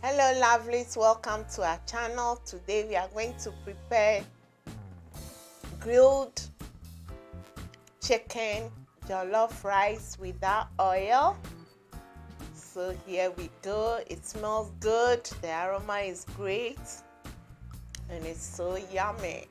Hello lovelies, welcome to our channel. Today we are going to prepare grilled chicken jollof rice without oil. So here we go. It smells good, the aroma is great, and it's so yummy.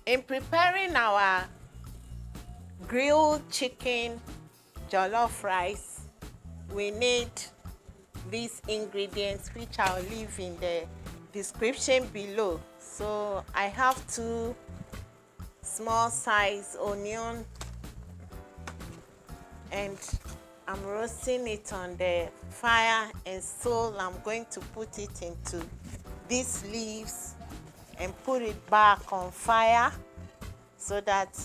In preparing our grilled chicken jollof rice, we need these ingredients, which I'll leave in the description below. So I have 2 small size onion, and I'm roasting it on the fire, and so I'm going to put it into these leaves and put it back on fire so that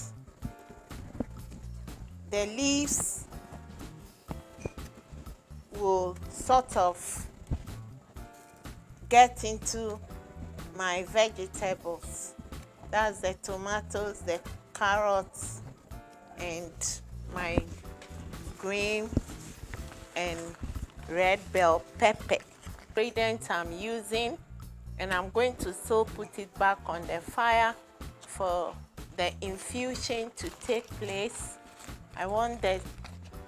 the leaves will sort of get into my vegetables. That's the tomatoes, the carrots, and my green and red bell pepper ingredients I'm using. And I'm going to put it back on the fire for the infusion to take place. I want the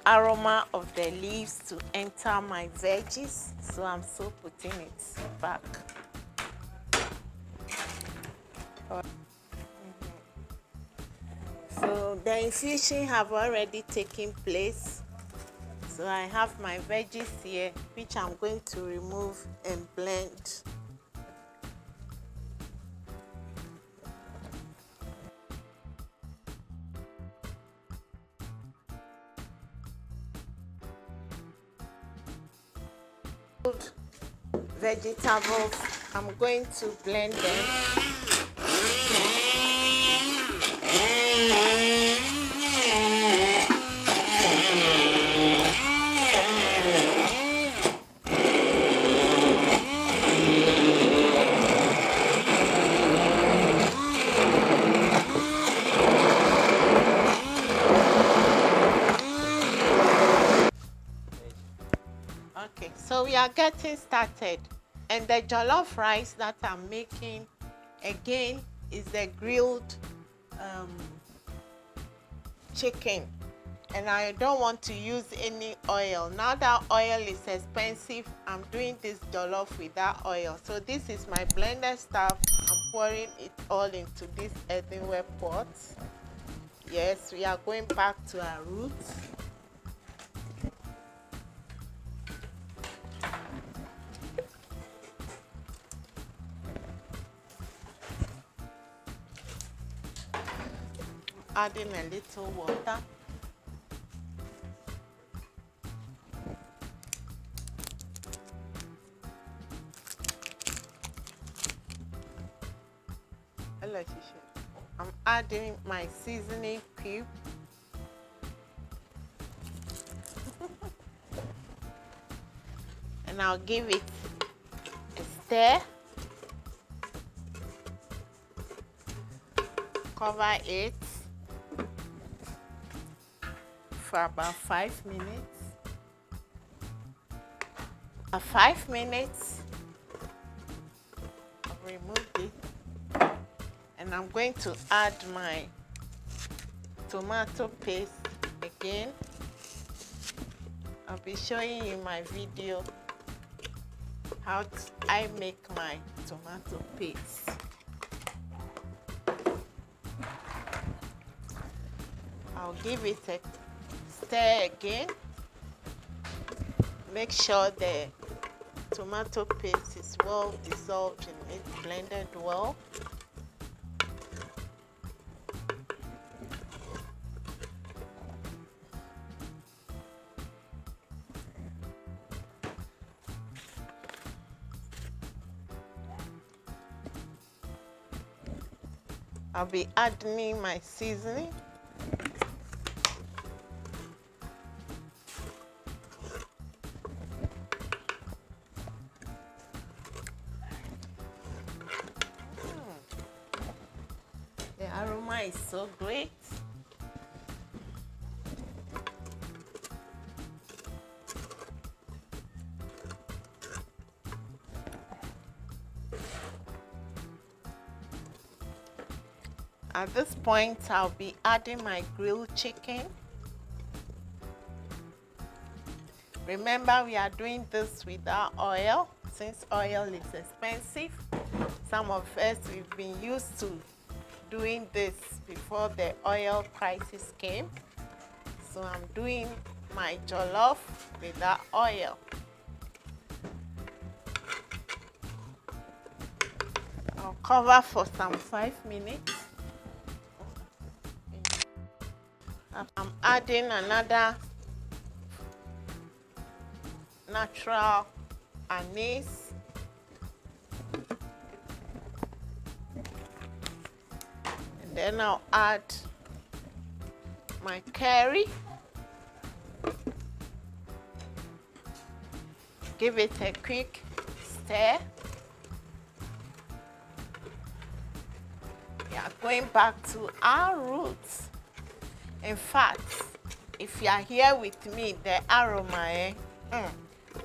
aroma of the leaves to enter my veggies, so I'm putting it back. So the infusion have already taken place. So I have my veggies here, which I'm going to remove and blend. Vegetables, I'm going to blend them. Okay, so we are getting started. And the jollof rice that I'm making, again, is the grilled chicken. And I don't want to use any oil. Now that oil is expensive, I'm doing this jollof without oil. So this is my blender stuff. I'm pouring it all into this earthenware pot. Yes, we are going back to our roots. Adding a little water. I'm adding my seasoning cube. And I'll give it a stir. Cover it for about 5 minutes. At 5 minutes, I've removed it. And I'm going to add my tomato paste again. I'll be showing you my video how I make my tomato paste. I'll give it a stir again. Make sure the tomato paste is well dissolved in it, blended well. I'll be adding my seasoning. The aroma is so great. At this point, I'll be adding my grilled chicken. Remember, we are doing this without oil, since oil is expensive. Some of us, we've been used to doing this before the oil prices came. So I'm doing my jollof without oil. I'll cover for some 5 minutes. I'm adding another natural anise. And then I'll add my curry. Give it a quick stir. We are going back to our roots. In fact, if you are here with me, the aroma,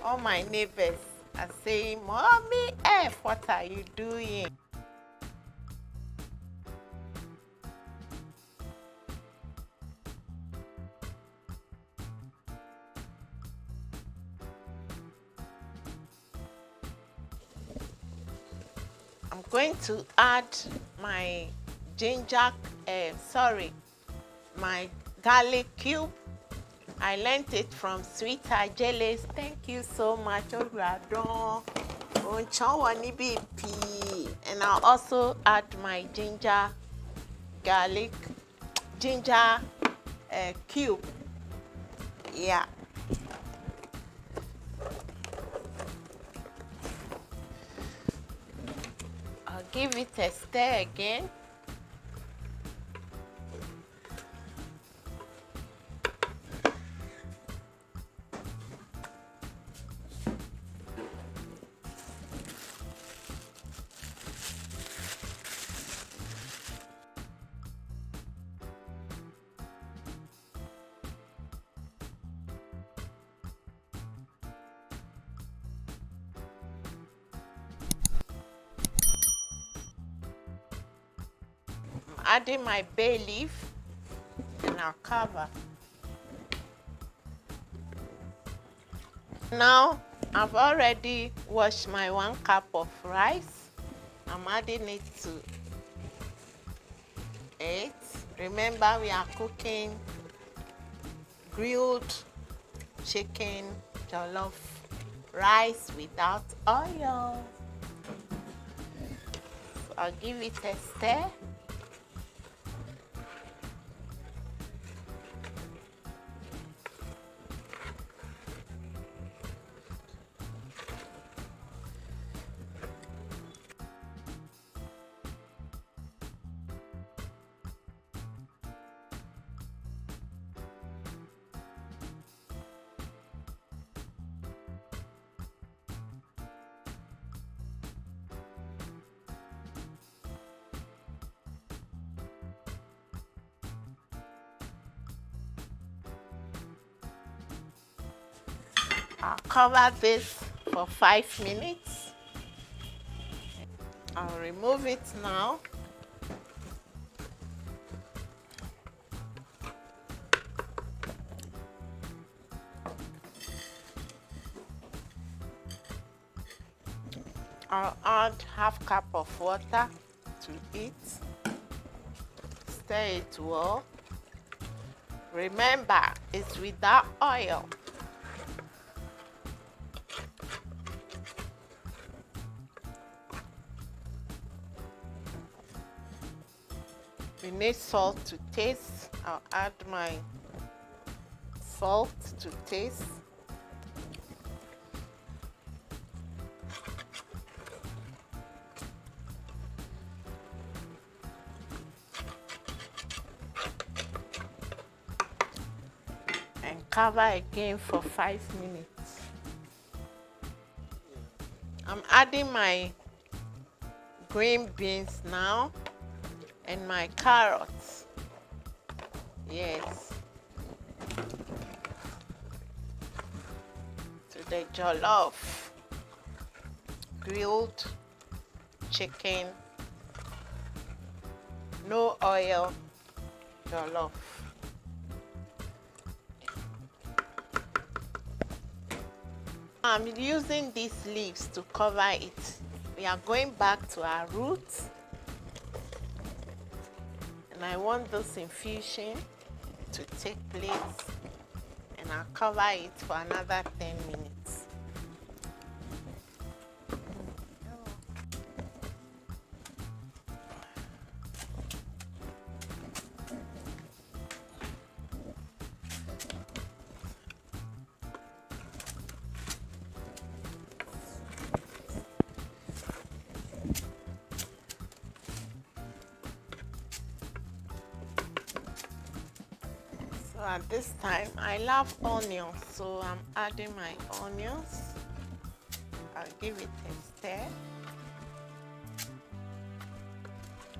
all my neighbors are saying, "Mommy F, what are you doing?" I'm going to add my my garlic cube. I learned it from Sweet Ajeles. Thank you so much. And I'll also add my ginger cube. Yeah. I'll give it a stir again. Adding my bay leaf, and I'll cover. Now I've already washed my 1 cup of rice. I'm adding it to it. Remember, we are cooking grilled chicken jollof rice without oil. So I'll give it a stir. I'll cover this for 5 minutes. I'll remove it now. I'll add half cup of water to it. Stir it well. Remember, it's without oil. We need salt to taste. I'll add my salt to taste. And cover again for 5 minutes. I'm adding my green beans now and my carrots. Yes. To the jollof. Grilled chicken, no oil jollof. I'm using these leaves to cover it. We are going back to our roots. And I want this infusion to take place. And I'll cover it for another 10 minutes. So at this time, I love onions, so I'm adding my onions. I'll give it a stir.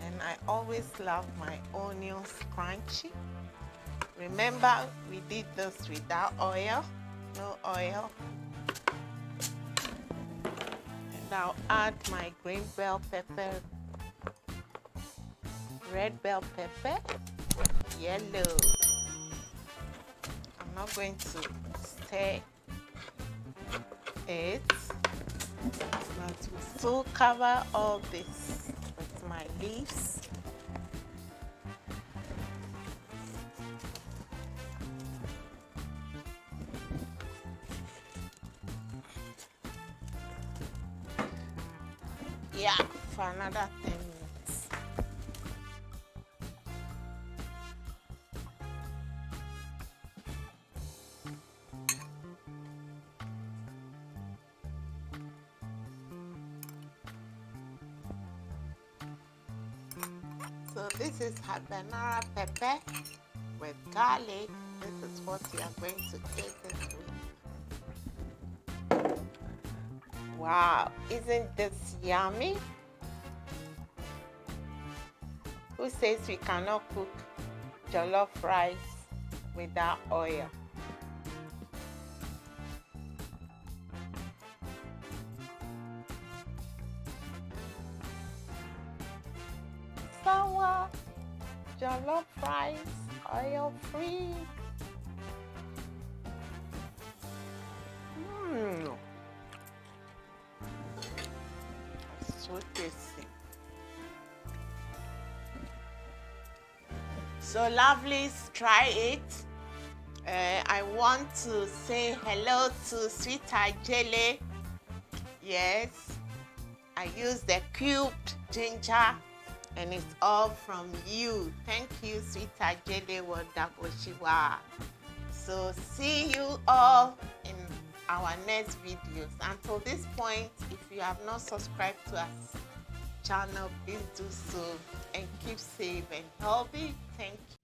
And I always love my onions crunchy. Remember, we did this without oil, no oil. And I'll add my green bell pepper, red bell pepper, yellow. I'm not going to stir it, but we'll still cover all this with my leaves. Yeah, for another 10 minutes. So this is habanero pepper with garlic. This is what we are going to take it with. Wow, isn't this yummy? Who says we cannot cook jollof rice without oil? Sour jollof rice, oil free. So tasty. So lovelies, try it. I want to say hello to Sweetheart Jelly. Yes, I use the cubed ginger, and it's all from you. Thank you, Sweetheart Jelly Wadaboshiwa. So see you all in our next videos. Until this point, if you have not subscribed to our channel, please do so, and keep safe and healthy. Thank you.